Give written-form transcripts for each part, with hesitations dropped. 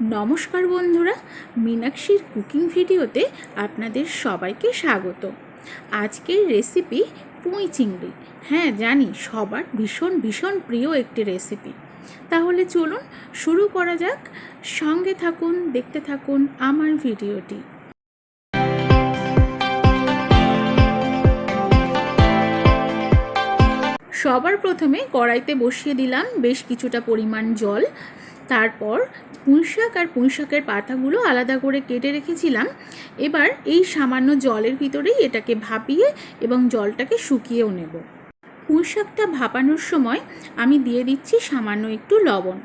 নমস্কার বন্ধুরা, মীনাক্ষীর কুকিং ভিডিওতে আপনাদের সবাইকে স্বাগত। আজকের রেসিপি পুঁই চিংড়ি। হ্যাঁ জানি, সবার ভীষণ ভীষণ প্রিয় একটি রেসিপি। তাহলে চলুন শুরু করা যাক। সঙ্গে থাকুন, দেখতে থাকুন আমার ভিডিওটি। সবার প্রথমে কড়াইতে বসিয়ে দিলাম বেশ কিছুটা পরিমাণ জল। তারপর পুঁইশাক আর পুঁইশাকের পাতাগুলো আলাদা করে কেটে রেখেছিলাম। এবার এই সামান্য জলের ভিতরেই এটাকে ভাপিয়ে এবং জলটাকে শুকিয়েও নেব। পুঁইশাকটা ভাপানোর সময় আমি দিয়ে দিচ্ছি সামান্য একটু লবণ।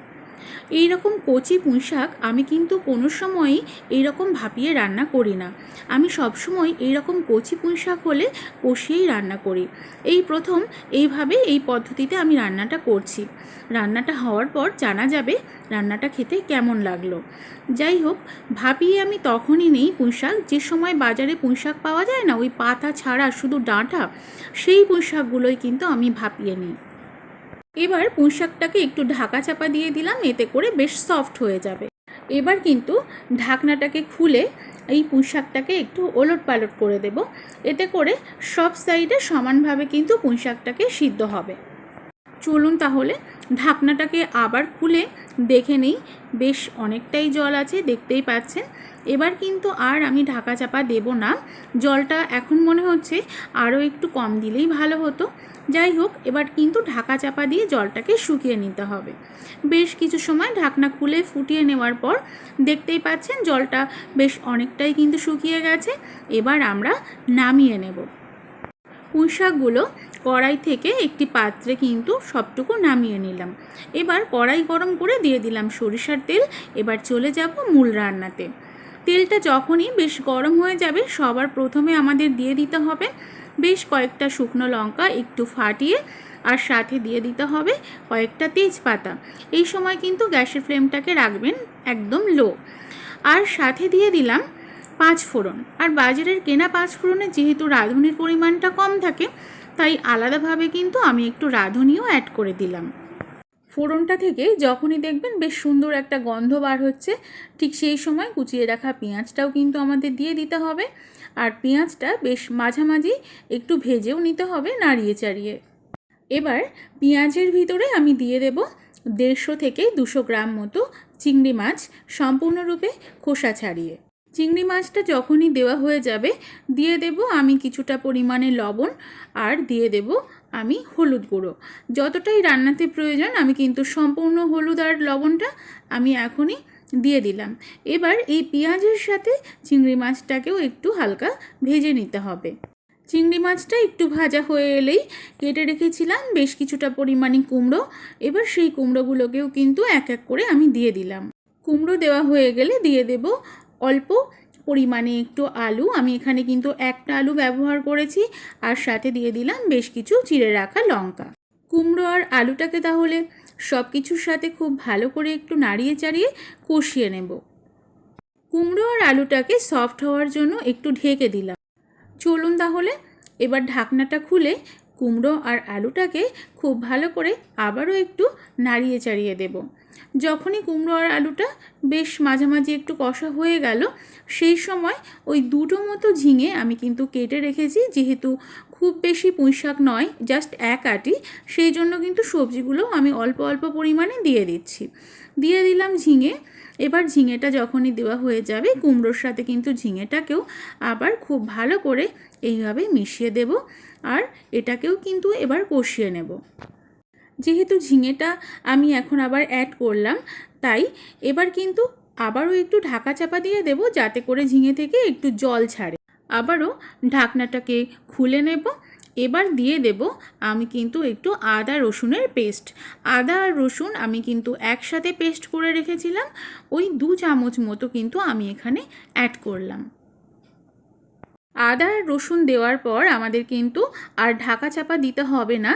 এই রকম কচি পুঁইশাক আমি কিন্তু কোনো সময়ই এইরকম ভাপিয়ে রান্না করি না। আমি সবসময় এইরকম কচি পুঁইশাক হলে কষিয়েই রান্না করি। এই প্রথম এইভাবে এই পদ্ধতিতে আমি রান্নাটা করছি। রান্নাটা হওয়ার পর জানা যাবে রান্নাটা খেতে কেমন লাগলো। যাই হোক, ভাপিয়ে আমি তখনই নেই পুঁইশাক যে সময় বাজারে পুঁইশাক পাওয়া যায় না, ওই পাতা ছাড়া শুধু ডাঁটা, সেই পুঁইশাকগুলোই কিন্তু আমি ভাপিয়ে নিই। এবার পুঁইশাকটাকে একটু ঢাকা চাপা দিয়ে দিলাম, এতে করে বেশ সফট হয়ে যাবে। এবার কিন্তু ঢাকনাটাকে খুলে এই পুঁইশাকটাকে একটু ওলট পালট করে দেব, এতে করে সব সাইডে সমানভাবে কিন্তু পুঁইশাকটাকে সিদ্ধ হবে। চলুন তাহলে ঢাকনাটাকে আবার খুলে দেখে নিই। বেশ অনেকটাই জল আছে, দেখতেই পাচ্ছেন। এবার কিন্তু আর আমি ঢাকা চাপা দেব না। জলটা এখন মনে হচ্ছে আরও একটু কম দিলেই ভালো হতো। যাই হোক, এবার কিন্তু ঢাকা চাপা দিয়ে জলটাকে শুকিয়ে নিতে হবে। বেশ কিছু সময় ঢাকনা খুলে ফুটিয়ে নেওয়ার পর দেখতেই পাচ্ছেন জলটা বেশ অনেকটাই কিন্তু শুকিয়ে গেছে। এবার আমরা নামিয়ে নেব। পুঁইশাকগুলো কড়াই থেকে একটি পাত্রে কিন্তু সবটুকু নামিয়ে নিলাম। এবার কড়াই গরম করে দিয়ে দিলাম সরিষার তেল। এবার চলে যাব মূল রান্নাতে। তেলটা যখনই বেশ গরম হয়ে যাবে, সবার প্রথমে আমাদের দিয়ে দিতে হবে বেশ কয়েকটা শুকনো লঙ্কা একটু ফাটিয়ে, আর সাথে দিয়ে দিতে হবে কয়েকটা তেজপাতা। এই সময় কিন্তু গ্যাসের ফ্লেমটাকে রাখবেন একদম লো। আর সাথে দিয়ে দিলাম 5 ফোড়ন। আর বাজারের কেনা 5 ফোড়নে যেহেতু রাঁধুনির পরিমাণটা কম থাকে, তাই আলাদাভাবে কিন্তু আমি একটু রাঁধুনিও অ্যাড করে দিলাম। ফোড়নটা থেকে যখনই দেখবেন বেশ সুন্দর একটা গন্ধ বার হচ্ছে, ঠিক সেই সময় কুচিয়ে রাখা পেঁয়াজটাও কিন্তু আমাদের দিয়ে দিতে হবে। আর পেঁয়াজটা বেশ মাঝামাঝি একটু ভেজেও নিতে হবে, নাড়িয়ে চাড়িয়ে। এবার পেঁয়াজের ভিতরে আমি দিয়ে দেব 150 থেকে 200 গ্রাম মতো চিংড়ি মাছ, সম্পূর্ণরূপে খোসা ছাড়িয়ে। চিংড়ি মাছটা যখনই দেওয়া হয়ে যাবে, দিয়ে দেব আমি কিছুটা পরিমাণে লবণ, আর দিয়ে দেব আমি হলুদ গুঁড়ো। যতটাই রান্নাতে প্রয়োজন আমি কিন্তু সম্পূর্ণ হলুদ আর লবণটা আমি এখনই দিয়ে দিলাম। এবার এই পেঁয়াজের সাথে চিংড়ি মাছটাকেও একটু হালকা ভেজে নিতে হবে। চিংড়ি মাছটা একটু ভাজা হয়ে এলেই কেটে রেখেছিলাম বেশ কিছুটা পরিমাণে কুমড়ো। এবার সেই কুমড়োগুলোকেও কিন্তু এক এক করে আমি দিয়ে দিলাম। কুমড়ো দেওয়া হয়ে গেলে দিয়ে দেব অল্প পরিমাণে একটু আলু। আমি এখানে কিন্তু একটা আলু ব্যবহার করেছি। আর সাথে দিয়ে দিলাম বেশ কিছু চিড়ে রাখা লঙ্কা। কুমড়ো আর আলুটাকে তাহলে সব কিছুর সাথে খুব ভালো করে একটু নাড়িয়ে চাড়িয়ে কষিয়ে নেব। কুমড়ো আর আলুটাকে সফট হওয়ার জন্য একটু ঢেকে দিলাম। চলুন তাহলে এবার ঢাকনাটা খুলে কুমড়ো আর আলুটাকে খুব ভালো করে আবারও একটু নাড়িয়ে চাড়িয়ে দেব। যখনই কুমড়ো আর আলুটা বেশ মাঝামাঝি একটু কষা হয়ে গেল, সেই সময় ওই দুটো মতো ঝিঙে আমি কিন্তু কেটে রেখেছি। যেহেতু খুব বেশি পুঁইশাক নয়, জাস্ট এক আঁটি, সেই জন্য কিন্তু সবজিগুলো আমি অল্প অল্প পরিমাণে দিয়ে দিচ্ছি। দিয়ে দিলাম ঝিঙে। এবার ঝিঙেটা যখনই দেওয়া হয়ে যাবে, কুমড়োর সাথে কিন্তু ঝিঙেটাকেও আবার খুব ভালো করে এইভাবে মিশিয়ে দেব। আর এটাকেও কিন্তু এবার কষিয়ে নেব। যেহেতু ঝিঙেটা আমি এখন আবার অ্যাড করলাম, তাই এবার কিন্তু আবারও একটু ঢাকা চাপা দিয়ে দেব, যাতে করে ঝিঙে থেকে একটু জল ছাড়ে। আবারও ঢাকনাটাকে খুলে নেব। এবার দিয়ে দেব আমি কিন্তু একটু আদা রসুনের পেস্ট। আদা আর রসুন আমি কিন্তু একসাথে পেস্ট করে রেখেছিলাম, ওই 2 চামচ মতো কিন্তু আমি এখানে অ্যাড করলাম। আদা আর রসুন দেওয়ার পর আমাদের কিন্তু আর ঢাকা চাপা দিতে হবে না।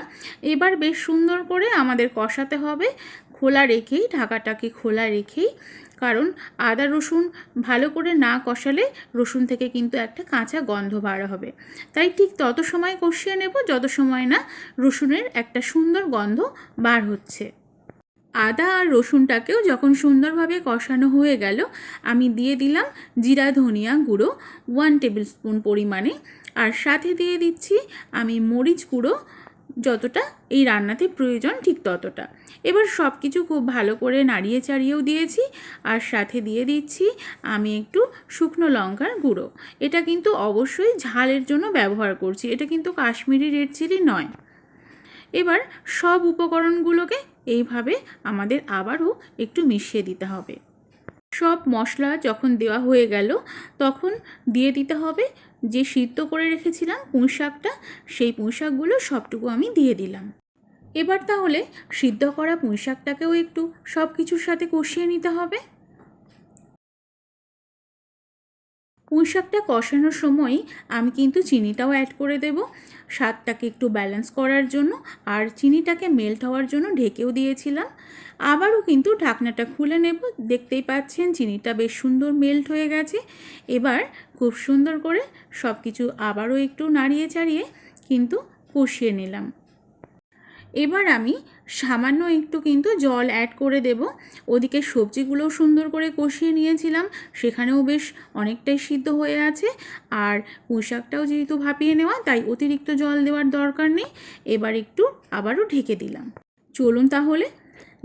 এবার বেশ সুন্দর করে আমাদের কষাতে হবে, খোলা রেখেই, ঢাকাটাকে খোলা রেখেই। কারণ আদা রসুন ভালো করে না কষালে রসুন থেকে কিন্তু একটা কাঁচা গন্ধ বার হবে। তাই ঠিক তত সময় কষিয়ে নেব যত সময় না রসুনের একটা সুন্দর গন্ধ বার হচ্ছে। আদা আর রসুনটাকেও যখন সুন্দরভাবে কষানো হয়ে গেল, আমি দিয়ে দিলাম জিরা ধনিয়া গুঁড়ো 1 টেবিল স্পুন পরিমাণে, আর সাথে দিয়ে দিচ্ছি আমি মরিচ গুঁড়ো যতটা এই রান্নাতে প্রয়োজন ঠিক ততটা। এবার সব কিছু খুব ভালো করে নাড়িয়ে চাড়িয়েও দিয়েছি, আর সাথে দিয়ে দিচ্ছি আমি একটু শুকনো লঙ্কার গুঁড়ো। এটা কিন্তু অবশ্যই ঝালের জন্য ব্যবহার করছি, এটা কিন্তু কাশ্মীরি রেড চিলি নয়। এবার সব উপকরণগুলোকে এইভাবে আমাদের আবারও একটু মিশিয়ে দিতে হবে। সব মশলা যখন দেওয়া হয়ে গেল, তখন দিয়ে দিতে হবে যে সিদ্ধ করে রেখেছিলাম পুঁই শাকটা, সেই পুঁই শাকগুলো সবটুকু আমি দিয়ে দিলাম। এবার তাহলে সিদ্ধ করা পুঁই শাকটাকেও একটু সব কিছুর সাথে কষিয়ে নিতে হবে। পুঁই শাকটা কষানোর সময় আমি কিন্তু চিনিটাও অ্যাড করে দেব, স্বাদটাকে একটু ব্যালেন্স করার জন্য, আর চিনিটাকে মেল্ট হওয়ার জন্য ঢেকেও দিয়েছিলাম। আবারও কিন্তু ঢাকনাটা খুলে নেব। দেখতেই পাচ্ছেন চিনিটা বেশ সুন্দর মেল্ট হয়ে গেছে। এবার খুব সুন্দর করে সব কিছু আবারও একটু নাড়িয়ে চাড়িয়ে কিন্তু কষিয়ে নিলাম। এবার আমি সামান্য একটু কিন্তু জল অ্যাড করে দেব। ওদিকে সবজিগুলোও সুন্দর করে কষিয়ে নিয়েছিলাম, সেখানেও বেশ অনেকটাই সিদ্ধ হয়ে আছে। আর পুঁই শাকটাও যেহেতু ভাপিয়ে নেওয়া, তাই অতিরিক্ত জল দেওয়ার দরকার নেই। এবার একটু আবারও ঢেকে দিলাম। চলুন তাহলে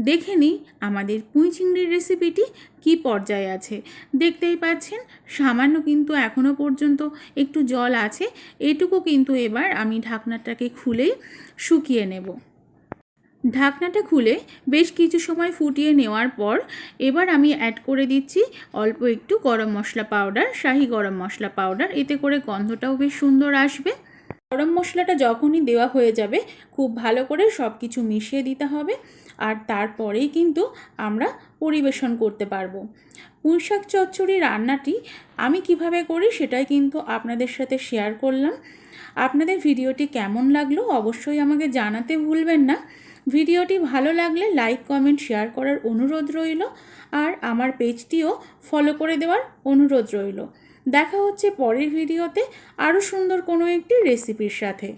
দেখে নিই আমাদের পুঁই চিংড়ির রেসিপিটি কী পর্যায়ে আছে। দেখতেই পাচ্ছেন সামান্য কিন্তু এখনও পর্যন্ত একটু জল আছে। এটুকু কিন্তু এবার আমি ঢাকনাটাকে খুলেই শুকিয়ে নেব। ঢাকনাটা খুলে বেশ কিছু সময় ফুটিয়ে নেওয়ার পর এবার আমি অ্যাড করে দিচ্ছি অল্প একটু গরম মশলা পাউডার, শাহি গরম মশলা পাউডার। এতে করে গন্ধটাও বেশ সুন্দর আসবে। গরম মশলাটা যখনই দেওয়া হয়ে যাবে, খুব ভালো করে সব কিছু মিশিয়ে দিতে হবে, আর তারপরেই কিন্তু আমরা পরিবেশন করতে পারবো। পুঁই শাক চচ্চড়ি রান্নাটি আমি কিভাবে করি সেটাই কিন্তু আপনাদের সাথে শেয়ার করলাম। আপনাদের ভিডিওটি কেমন লাগলো অবশ্যই আমাকে জানাতে ভুলবেন না। ভিডিওটি ভালো লাগলে লাইক কমেন্ট শেয়ার করার অনুরোধ রইল, আর আমার পেজটিও ফলো করে দেওয়ার অনুরোধ রইল। দেখা হচ্ছে পরের ভিডিওতে আরও সুন্দর কোনো একটি রেসিপির সাথে।